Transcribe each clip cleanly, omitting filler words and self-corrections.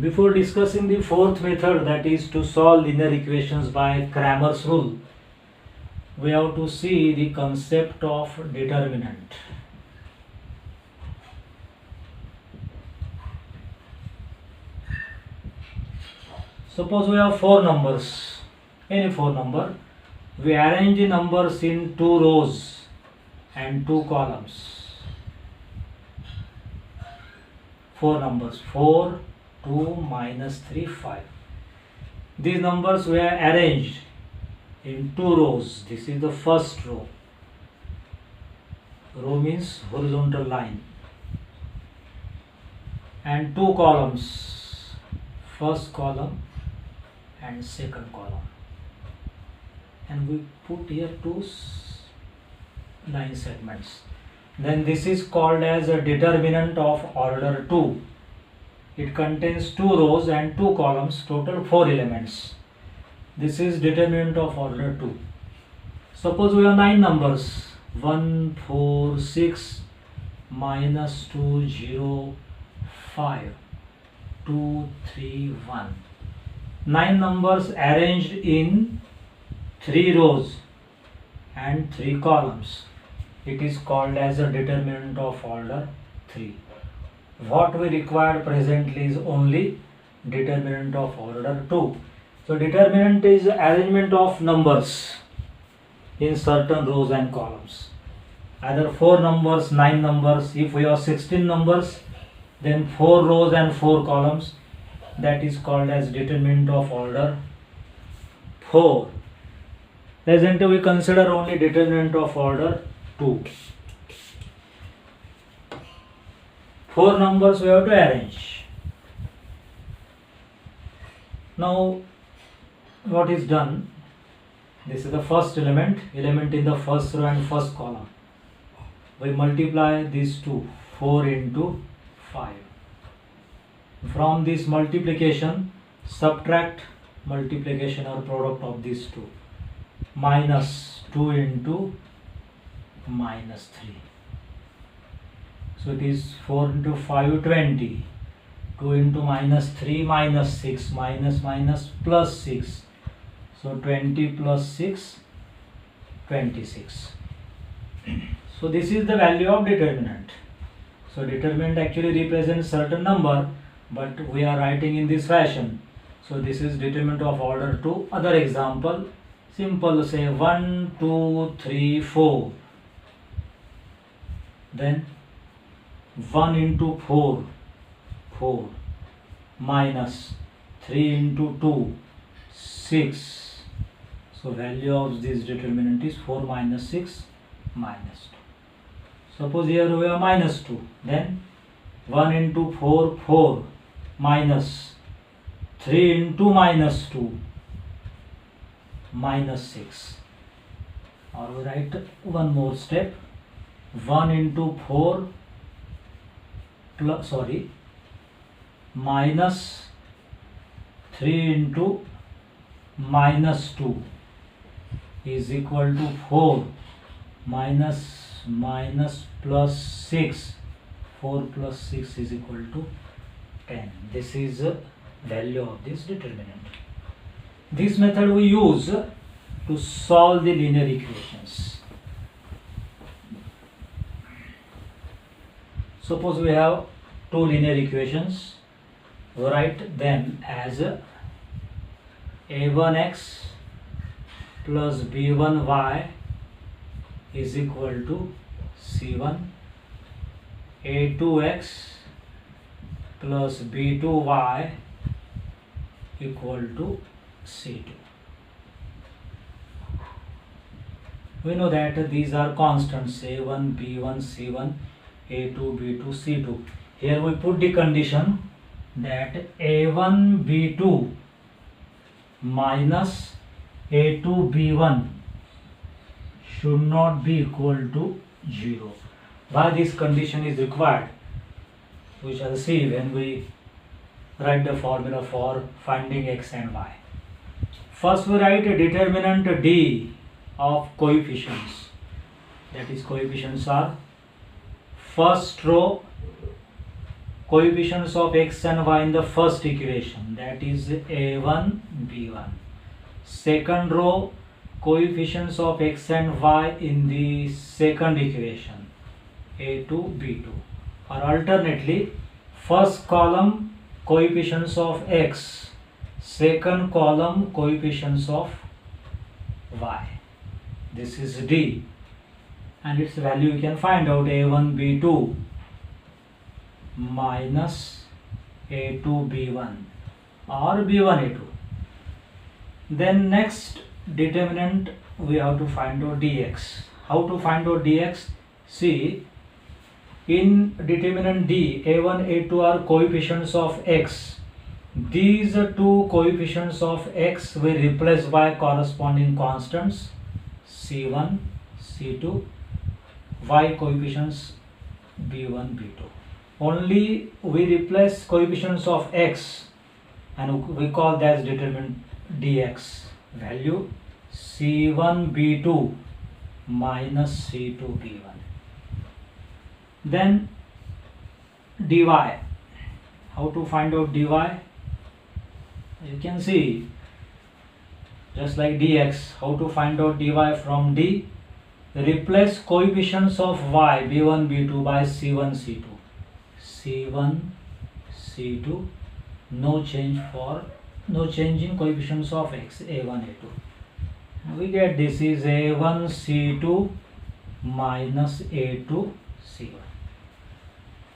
Before discussing the fourth method, that is to solve linear equations by Cramer's rule, we have to see the concept of determinant. Suppose we have four numbers, any four number, we arrange the numbers in two rows and two columns. Four numbers, 4, 2, minus 3, 5. These numbers were arranged in two rows. This is the first row. Row means horizontal line. And two columns, first column and second column. And we put here two line segments. Then this is called as a determinant of order 2. It contains two rows and two columns, total 4 elements. This is determinant of order 2. Suppose we have 9 numbers, 1, 4, 6, minus 2, 0, 5, 2, 3, 1. 9 numbers arranged in 3 rows and 3 columns. It is called as a determinant of order 3. What we require presently is only determinant of order 2. So determinant is arrangement of numbers in certain rows and columns. Either 4 numbers, 9 numbers. If we have 16 numbers, then 4 rows and 4 columns. That is called as determinant of order 4. Presently we consider only determinant of order 2. 4 numbers we have to arrange. Now what is done? This is the first element in the first row and first column. We multiply these two, 4 into 5. From this multiplication, subtract multiplication or product of these two. Minus 2 into minus 3. So it is 4 into 5, 20. 2 into minus 3, minus 6, minus plus 6. So 20 plus 6, 26. So this is the value of determinant. So determinant actually represents certain number, but we are writing in this fashion. So this is determinant of order 2. Other example, simple, say 1, 2, 3, 4. Then 1 into 4, 4, minus 3 into 2, 6. So value of this determinant is 4 minus 6, minus 2. Suppose here we have minus 2. Then 1 into 4, 4, minus 3 into minus 2, minus 6. Or we write one more step. 1 into 4 plus, minus 3 into minus 2 is equal to 4 minus plus 6. 4 plus 6 is equal to 10. This is the value of this determinant. This method we use to solve the linear equations. Suppose we have two linear equations. We write them as a1x plus b1y is equal to c1, a2x plus b2y equal to c2. We know that these are constants, a1, b1, c1, a2, b2, c2. Here we put the condition that a1, b2 minus a2, b1 should not be equal to 0. Why this condition is required? We shall see when we write the formula for finding x and y. First we write a determinant d of coefficients. That is, coefficients are first row coefficients of x and y in the first equation, that is a1 b1. Second row, coefficients of x and y in the second equation, a2 b2. Or alternately, first column coefficients of x, second column coefficients of y. This is D, and its value you can find out, a1 b2 minus a2 b1 or b1 a2. Then next determinant we have to find out dx. How to find out dx? See, in determinant D, a1 a2 are coefficients of x. These two coefficients of x will replace by corresponding constants c1 c2, y coefficients b1 b2. Only we replace coefficients of x and we call that as determinant dx. Value c1 b2 minus c2 b1. Then dy. How to find out dy? You can see just like dx. How to find out dy from D? Replace coefficients of y b1 b2 by c1 c2. c1 c2, no change in coefficients of x, a1 a2. We get this is a1 c2 minus a2 c1.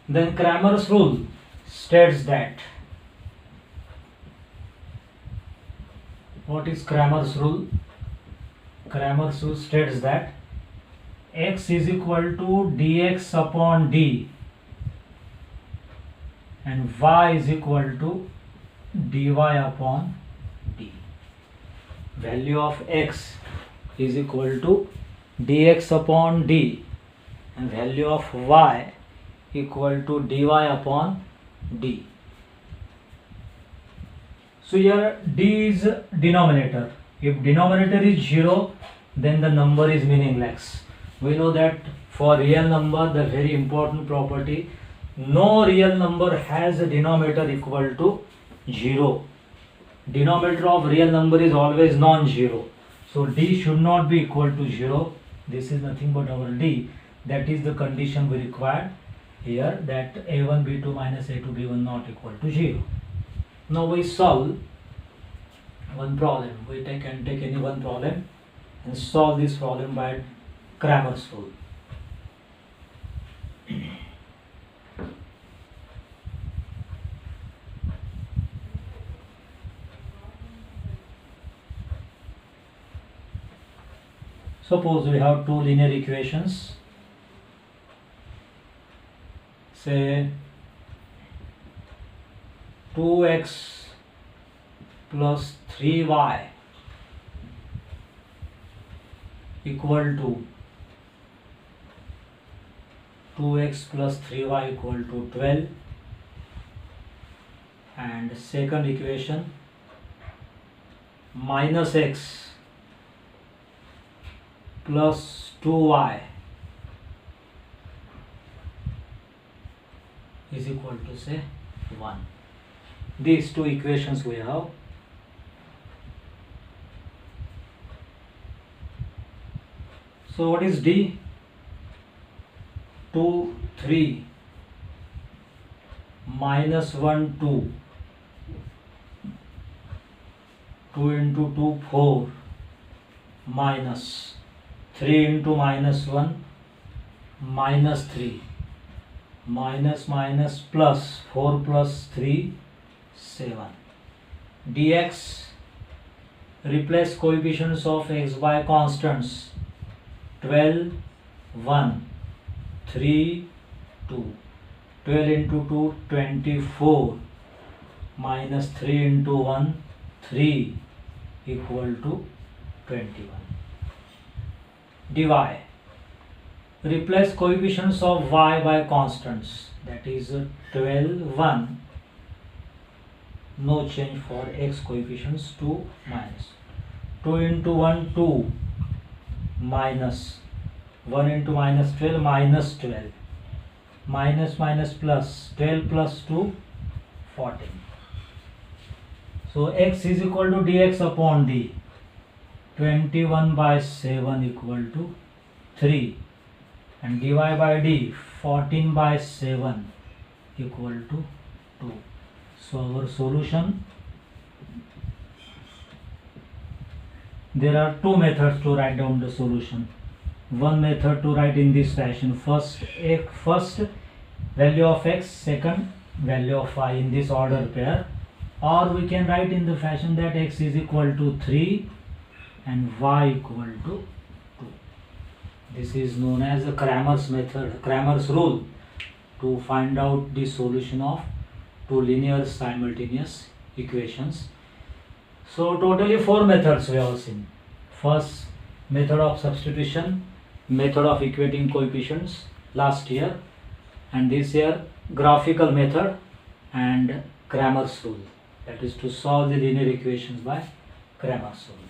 Then Cramer's rule states that, what is Cramer's rule? Cramer's rule states that x is equal to dx upon d and y is equal to dy upon d. Value of x is equal to dx upon d and value of y equal to dy upon d. So here d is denominator. If denominator is 0, then the number is meaningless. We know that for real number, the very important property, no real number has a denominator equal to 0. Denominator of real number is always non-zero. So d should not be equal to 0. This is nothing but our d. That is the condition we required here, that a1 b2 minus a2 b1 not equal to 0. Now we solve one problem. We can take any one problem and solve this problem by Cramer's rule. Suppose we have two linear equations. Say 2x plus 3y equal to 2x plus 3y equal to 12, and second equation minus x plus 2y is equal to say 1. These two equations we have. So what is D? 2, 3 minus 1, 2. 2 into 2, 4 minus 3 into minus 1 minus 3 minus minus plus 4 plus 3 7. Dx, replace coefficients of x by constants 12 1 3 2. 12 into 2 24 minus 3 into 1 3 equal to 21. Dy, replace coefficients of y by constants, that is 12 1, no change for x coefficients, 2 minus 2 into 1 2 minus 1 into minus 12 minus 12 minus minus plus 12 plus 2 14. So x is equal to dx upon d, 21 by 7 equal to 3, and dy by d 14 by 7 equal to 2. So our solution, there are two methods to write down the solution. One method to write in this fashion: first value of x, second value of y, in this order pair. Or we can write in the fashion that x is equal to 3 and y equal to 2. This is known as the Cramer's method, Cramer's rule, to find out the solution of two linear simultaneous equations. So totally 4 methods we have seen. First, method of substitution, method of equating coefficients last year, and this year graphical method and Cramer's rule, that is to solve the linear equations by Cramer's rule.